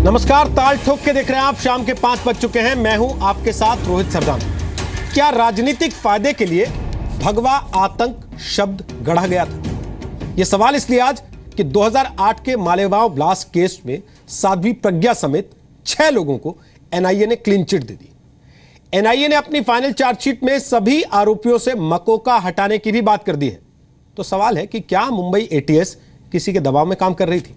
नमस्कार, ताल ठोक के देख रहे हैं आप। शाम के 5 बज चुके हैं। मैं हूं आपके साथ रोहित सरदान। क्या राजनीतिक फायदे के लिए भगवा आतंक शब्द गढ़ा गया था? यह सवाल इसलिए आज कि 2008 के मालेगांव ब्लास्ट केस में साध्वी प्रज्ञा समेत 6 लोगों को एनआईए ने क्लीन चिट दे दी। एनआईए ने अपनी फाइनल चार्जशीट में सभी आरोपियों से मकोका हटाने की भी बात कर दी है। तो सवाल है कि क्या मुंबई एटीएस किसी के दबाव में काम कर रही थी?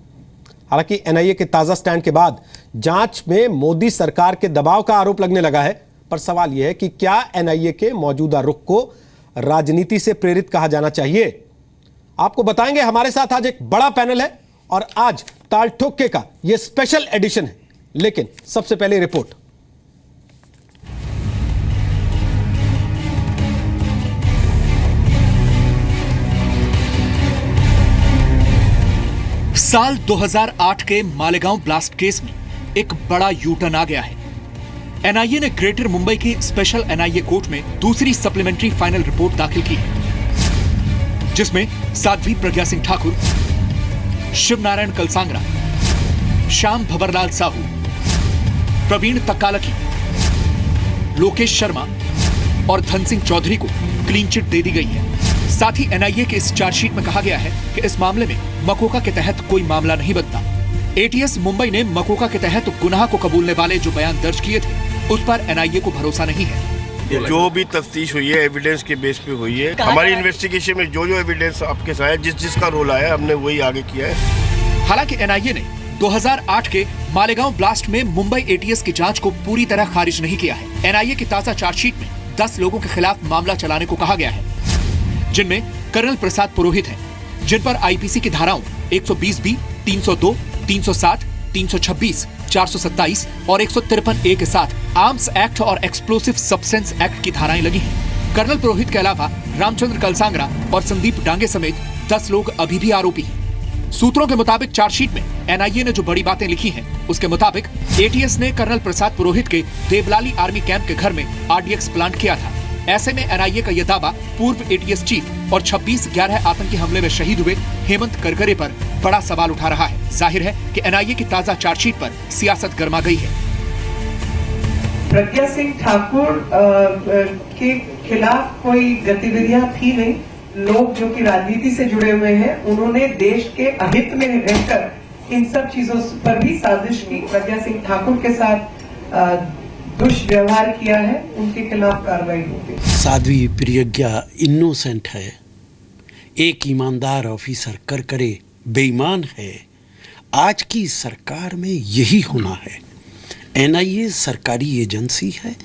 हालांकि एनआईए के ताजा स्टैंड के बाद जांच में मोदी सरकार के दबाव का आरोप लगने लगा है, पर सवाल यह है कि क्या एनआईए के मौजूदा रुख को राजनीति से प्रेरित कहा जाना चाहिए? आपको बताएंगे। हमारे साथ आज एक बड़ा पैनल है और आज ताल ठोके का यह स्पेशल एडिशन है। लेकिन सबसे पहले रिपोर्ट। साल 2008 के मालेगांव ब्लास्ट केस में एक बड़ा यूटर्न आ गया है। एनआईए ने ग्रेटर मुंबई की स्पेशल एनआईए कोर्ट में दूसरी सप्लीमेंट्री फाइनल रिपोर्ट दाखिल की है, जिसमें साध्वी प्रज्ञा सिंह ठाकुर, शिव नारायण कलसांगरा, श्याम भंवरलाल साहू, प्रवीण तक्कालकी, लोकेश शर्मा और धन सिंह चौधरी को क्लीन चिट दे दी गई है। साथ ही एनआईए के इस चार्जशीट में कहा गया है कि इस मामले में मकोका के तहत कोई मामला नहीं बनता। एटीएस मुंबई ने मकोका के तहत गुनाह को कबूलने वाले जो बयान दर्ज किए थे, उस पर एनआईए को भरोसा नहीं है। जो भी तफ्तीश हुई है एविडेंस के बेस पे हुई है। हमारी इन्वेस्टिगेशन में जो एविडेंस आपके साथ है, जिसका रोल आया हमने वही आगे किया है। हालांकि एनआईए ने 2008 के मालेगांव ब्लास्ट में मुंबई एटीएस की जांच को पूरी तरह खारिज नहीं किया है। एनआईए की ताजा चार्जशीट में 10 लोगों के खिलाफ मामला चलाने को कहा गया है, जिनमें कर्नल प्रसाद पुरोहित हैं, जिन पर आईपीसी की धाराओं 120B, 302, 307, 326, 427 और 153A के साथ आर्म्स एक्ट और एक्सप्लोसिव सब्सटेंस एक्ट की धाराएं लगी हैं। कर्नल पुरोहित के अलावा रामचंद्र कलसांगरा और संदीप डांगे समेत 10 लोग अभी भी आरोपी हैं। सूत्रों के मुताबिक चार्जशीट में एनआईए ने जो बड़ी बातें लिखी हैं, उसके मुताबिक एटीएस ने कर्नल प्रसाद पुरोहित के देवलाली आर्मी कैंप के घर में आरडीएक्स प्लांट किया था। ऐसे में एनआईए का यह दावा पूर्व एटीएस चीफ और 26/11 आतंकी हमले में शहीद हुए हेमंत करकरे पर बड़ा सवाल उठा रहा है। जाहिर है कि एनआईए की ताजा चार्जशीट पर सियासत गर्मा गई है। प्रज्ञा सिंह ठाकुर के खिलाफ कोई गतिविधियां थी नहीं। लोग जो कि राजनीति से जुड़े हुए हैं, उन्होंने देश के अहित में रहकर इन सब चीजों पर भी साजिश की। प्रज्ञा सिंह ठाकुर के साथ दुष्व्यवहार किया है, उनके खिलाफ कार्रवाई होगी। साध्वी प्रज्ञा इनोसेंट है। एक ईमानदार ऑफिसर करकरे बेईमान है। आज की सरकार में यही होना है। एनआईए सरकारी एजेंसी है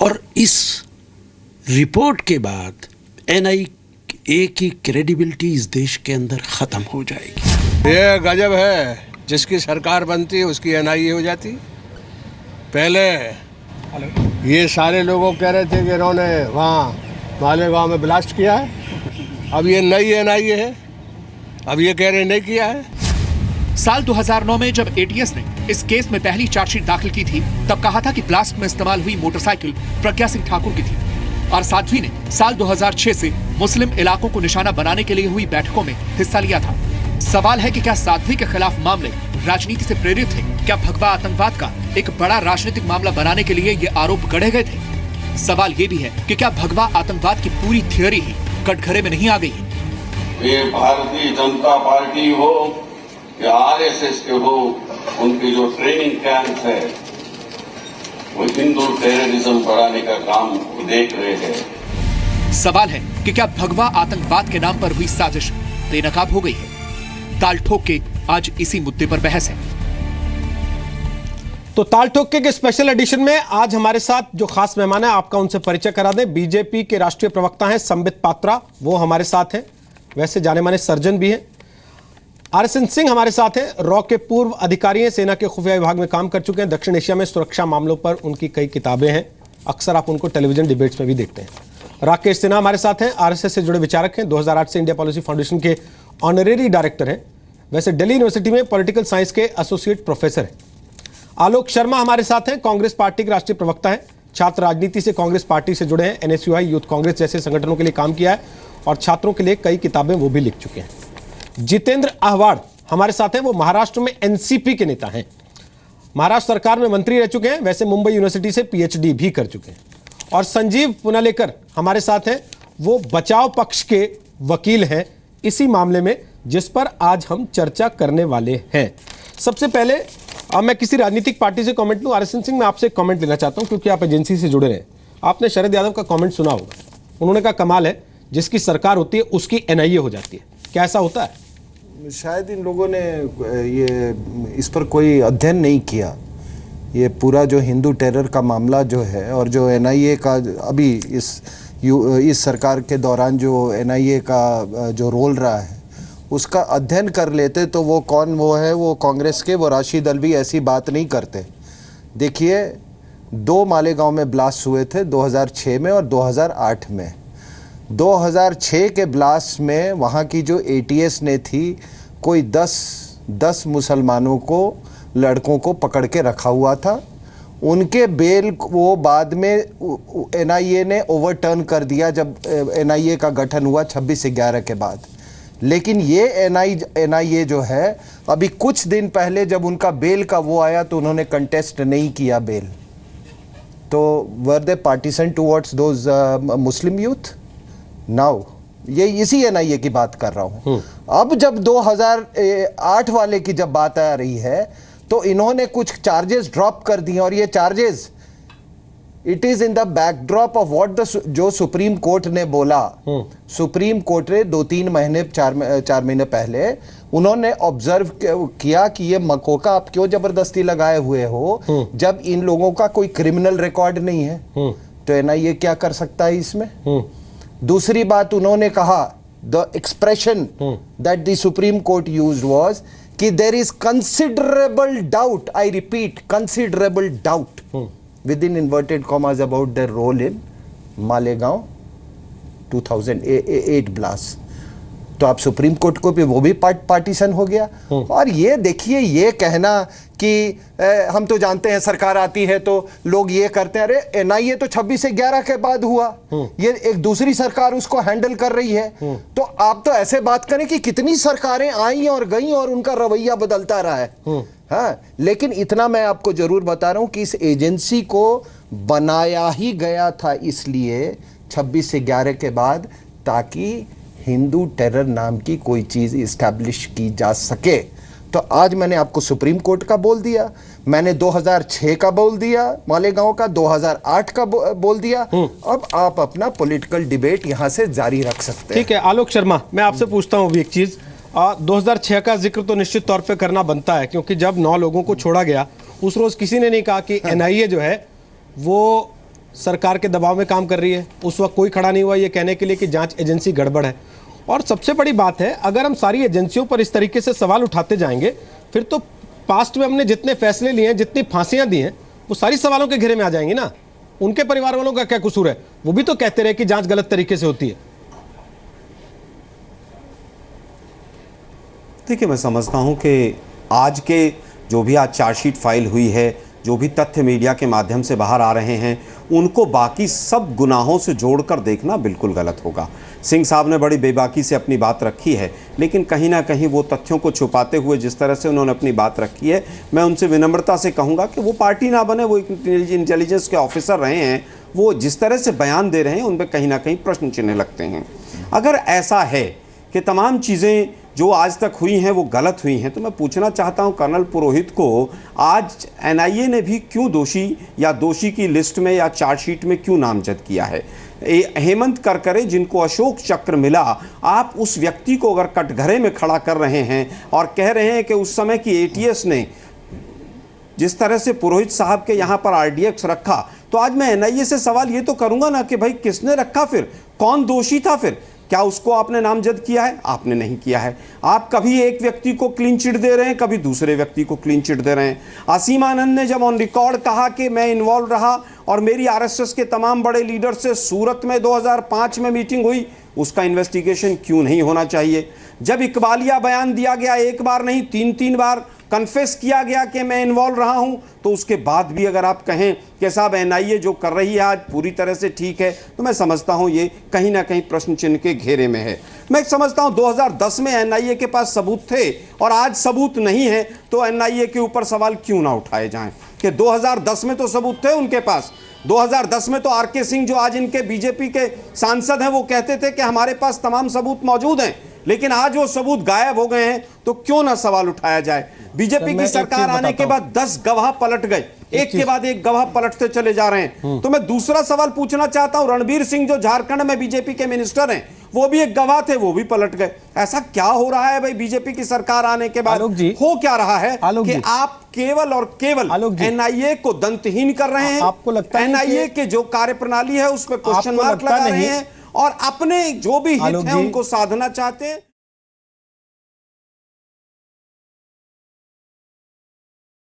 और इस रिपोर्ट के बाद एनआईए की क्रेडिबिलिटी इस देश के अंदर खत्म हो जाएगी। ये गजब है, जिसकी सरकार बनती है उसकी एनआईए हो जाती। पहले ये सारे लोगों कह रहे थे कि इन्होंने वहाँ मालेगांव में ब्लास्ट किया है। अब ये नई एनआईए है, अब ये कह रहे नहीं किया है। साल 2009 में जब एटीएस ने इस केस में पहली चार्जशीट दाखिल की थी, तब कहा था कि ब्लास्ट में इस्तेमाल हुई मोटरसाइकिल प्रज्ञा सिंह ठाकुर की थी और साध्वी ने साल 2006 से मुस्लिम इलाकों को निशाना बनाने के लिए हुई बैठकों में हिस्सा लिया था। सवाल है कि क्या साध्वी के खिलाफ मामले राजनीति से प्रेरित थे? क्या भगवा आतंकवाद का एक बड़ा राजनीतिक मामला बनाने के लिए ये आरोप गढ़े गए थे? सवाल ये भी है कि क्या भगवा आतंकवाद की पूरी थियोरी ही कटघरे में नहीं आ गई है? ये भारतीय जनता पार्टी हो या आरएसएस के हो, उनकी जो ट्रेनिंग कैंप है वो हिंदू टेररिज्म बढ़ाने का काम देख रहे हैं। सवाल है कि क्या भगवा आतंकवाद के नाम पर हुई साजिश बेनकाब हो गई है? ताल ठोक के आज इसी मुद्दे पर बहस है। तो ताल ठोके के स्पेशल एडिशन में आज हमारे साथ जो खास मेहमान है, आपका उनसे परिचय करा दें। बीजेपी के राष्ट्रीय प्रवक्ता हैं संबित पात्रा, वो हमारे साथ हैं। वैसे जाने माने सर्जन भी हैं। आरएसएन सिंह हमारे साथ हैं, रॉ के पूर्व अधिकारी हैं, सेना के खुफिया विभाग में काम कर चुके हैं। दक्षिण एशिया में सुरक्षा मामलों पर उनकी कई किताबें हैं। अक्सर आप उनको टेलीविजन डिबेट्स में भी देखते हैं। राकेश सिन्हा हमारे साथ हैं, आरएसएस से जुड़े विचारक हैं, 2008 से इंडिया पॉलिसी फाउंडेशन के ऑनरेरी डायरेक्टर हैं। वैसे दिल्ली यूनिवर्सिटी में पॉलिटिकल साइंस के एसोसिएट प्रोफेसर हैं। आलोक शर्मा हमारे साथ हैं, कांग्रेस पार्टी के राष्ट्रीय प्रवक्ता हैं, छात्र राजनीति से कांग्रेस पार्टी से जुड़े हैं, एनएसयूआई, यूथ कांग्रेस जैसे संगठनों के लिए काम किया है और छात्रों के लिए कई किताबें वो भी लिख चुके हैं। जितेंद्र आहवाड़ हमारे साथ हैं, वो महाराष्ट्र में एनसीपी के नेता हैं। महाराष्ट्र सरकार में मंत्री रह चुके हैं, वैसे मुंबई यूनिवर्सिटी से पीएचडी भी कर चुके हैं। और संजीव पुनालेकर हमारे साथ हैं, वो बचाव पक्ष के वकील हैं इसी मामले में जिस पर आज हम चर्चा करने वाले हैं। सबसे पहले मैं किसी राजनीतिक पार्टी से कमेंट लूं। आरएसएन सिंह, मैं आपसे कमेंट लेना चाहता हूं क्योंकि आप एजेंसी से जुड़े रहे। आपने शरद यादव का कमेंट सुना होगा, उन्होंने कहा कमाल है जिसकी सरकार होती है उसकी एनआईए हो जाती है। क्या ऐसा होता है? शायद इन लोगों ने ये इस पर कोई अध्ययन नहीं किया। ये पूरा जो हिंदू टेरर का मामला जो है और जो एनआईए का अभी इस सरकार के दौरान जो एनआईए का जो रोल रहा है उसका अध्ययन कर लेते तो वो कौन वो है, वो कांग्रेस के वो राशिद अलवी ऐसी बात नहीं करते। देखिए 2 मालेगांव में ब्लास्ट हुए थे 2006 में और 2008 में। 2006 के ब्लास्ट में वहाँ की जो एटीएस ने थी कोई 10 मुसलमानों को, लड़कों को पकड़ के रखा हुआ था। उनके बेल वो बाद में एनआईए ने ओवरटर्न कर दिया जब एनआईए का गठन हुआ 26/11 के बाद। लेकिन ये एनआईए जो है अभी कुछ दिन पहले जब उनका बेल का वो आया तो उन्होंने कंटेस्ट नहीं किया बेल। तो were they partisan towards those Muslim youth? Now ये इसी एनआईए की बात कर रहा हूँ। अब जब 2008 वाले की जब बात आ रही है तो इन्होंने कुछ चार्जेस ड्रॉप कर दिए और ये charges it is in the backdrop of what जो सुप्रीम कोर्ट ने बोला। सुप्रीम कोर्ट ने 2-3 महीने 4 महीने पहले उन्होंने ऑब्जर्व किया कि ये मकोका आप क्यों जबरदस्ती लगाए हुए हो जब इन लोगों का कोई क्रिमिनल रिकॉर्ड नहीं है। तो एनआईए क्या कर सकता है इसमें? दूसरी बात उन्होंने कहा, the expression that the Supreme Court used was कि there is considerable doubt, I repeat considerable doubt within inverted commas about their role in Malegaon 2008 blast। तो आप सुप्रीम कोर्ट को भी वो भी पार्टीशन हो गया। और ये देखिए, ये कहना कि हम तो जानते हैं सरकार आती है तो लोग ये करते हैं, अरे एनआईए तो 26/11 के बाद हुआ, ये एक दूसरी सरकार उसको हैंडल कर रही है। तो आप तो ऐसे बात करें कि कितनी सरकारें आई और गई और उनका रवैया बदलता रहा है। हाँ, लेकिन इतना मैं आपको जरूर बता रहा हूं कि इस एजेंसी को बनाया ही गया था इसलिए 26/11 के बाद, ताकि हिंदू टेरर नाम की कोई चीज इस्टेब्लिश की जा सके। तो आज मैंने आपको सुप्रीम कोर्ट का बोल दिया, मैंने 2006 का बोल दिया मालेगांव का, 2008 का बोल दिया। अब आप अपना पॉलिटिकल डिबेट यहां से जारी रख सकते हैं। ठीक है आलोक शर्मा, मैं आपसे पूछता हूं अभी एक चीज। 2006 का जिक्र तो निश्चित तौर पे करना बनता है क्योंकि जब 9 लोगों को छोड़ा गया उस रोज किसी ने नहीं कहा कि एनआईए जो है वो सरकार के दबाव में काम कर रही है। उस वक्त कोई खड़ा नहीं हुआ ये कहने के लिए कि जांच एजेंसी गड़बड़ है। और सबसे बड़ी बात है, अगर हम सारी एजेंसियों पर इस तरीके से सवाल उठाते जाएंगे फिर तो पास्ट में हमने जितने फैसले लिए हैं, जितनी फांसियां दी हैं, वो सारी सवालों के घेरे में आ जाएंगी ना। उनके परिवार वालों का क्या कसूर है? वो भी तो कहते रहे कि जांच गलत तरीके से होती है। देखिए, मैं समझता हूं कि आज के जो भी आज चार्जशीट फाइल हुई है, जो भी तथ्य मीडिया के माध्यम से बाहर आ रहे हैं, उनको बाकी सब गुनाहों से जोड़कर देखना बिल्कुल गलत होगा। सिंह साहब ने बड़ी बेबाकी से अपनी बात रखी है, लेकिन कहीं ना कहीं वो तथ्यों को छुपाते हुए जिस तरह से उन्होंने अपनी बात रखी है, मैं उनसे विनम्रता से कहूँगा कि वो पार्टी ना बने, वो इंटेलिजेंस के ऑफिसर रहे हैं, वो जिस तरह से बयान दे रहे हैं उन पर कहीं ना कहीं प्रश्न चिन्ह लगते हैं। अगर ऐसा है कि तमाम चीज़ें जो आज तक हुई हैं वो गलत हुई हैं, तो मैं पूछना चाहता हूं कर्नल पुरोहित को, आज एनआईए ने भी क्यों दोषी या दोषी की लिस्ट में या चार्जशीट में क्यों नामजद किया है? हेमंत करकरे जिनको अशोक चक्र मिला, आप उस व्यक्ति को अगर कटघरे में खड़ा कर रहे हैं और कह रहे हैं कि उस समय की एटीएस ने जिस तरह से पुरोहित साहब के यहाँ पर आरडीएक्स रखा, तो आज मैं एनआईए से सवाल ये तो करूंगा ना कि भाई किसने रखा, फिर कौन दोषी था? फिर क्या उसको आपने नामजद किया है? आपने नहीं किया है। आप कभी एक व्यक्ति को क्लीन चिट दे रहे हैं, कभी दूसरे व्यक्ति को क्लीन चिट दे रहे हैं। असीम आनंद ने जब ऑन रिकॉर्ड कहा कि मैं इन्वॉल्व रहा और मेरी आरएसएस के तमाम बड़े लीडर से सूरत में 2005 में मीटिंग हुई, उसका इन्वेस्टिगेशन क्यों नहीं होना चाहिए? जब इकबालिया बयान दिया गया, एक बार नहीं 3 बार कन्फेस किया गया कि मैं इन्वॉल्व रहा हूं, तो उसके बाद भी अगर आप कहें कि साहब एनआईए जो कर रही है आज पूरी तरह से ठीक है, तो मैं समझता हूं ये कहीं ना कहीं प्रश्न चिन्ह के घेरे में है। मैं समझता हूं 2010 में एनआईए के पास सबूत थे और आज सबूत नहीं है, तो एनआईए के ऊपर सवाल क्यों ना उठाए जाएं कि 2010 में तो सबूत थे उनके पास। 2010 में तो आरके सिंह जो आज इनके बीजेपी के सांसद हैं वो कहते थे कि हमारे पास तमाम सबूत मौजूद हैं, लेकिन आज वो सबूत गायब हो गए हैं, तो क्यों ना सवाल उठाया जाए। बीजेपी की सरकार आने के बाद 10 गवाह पलट गए, एक के बाद एक गवाह पलटते चले जा रहे हैं। तो मैं दूसरा सवाल पूछना चाहता हूं, रणबीर सिंह जो झारखंड में बीजेपी के मिनिस्टर हैं, वो भी एक गवाह थे, वो भी पलट गए। ऐसा क्या हो रहा है भाई बीजेपी की सरकार आने के बाद? हो क्या रहा है कि आप केवल और केवल एनआईए को दंतहीन कर रहे हैं? आपको लगता है एनआईए के जो कार्यप्रणाली है उस पर क्वेश्चन मार्क लगा रहे हैं और अपने जो भी हित है उनको साधना चाहते हैं?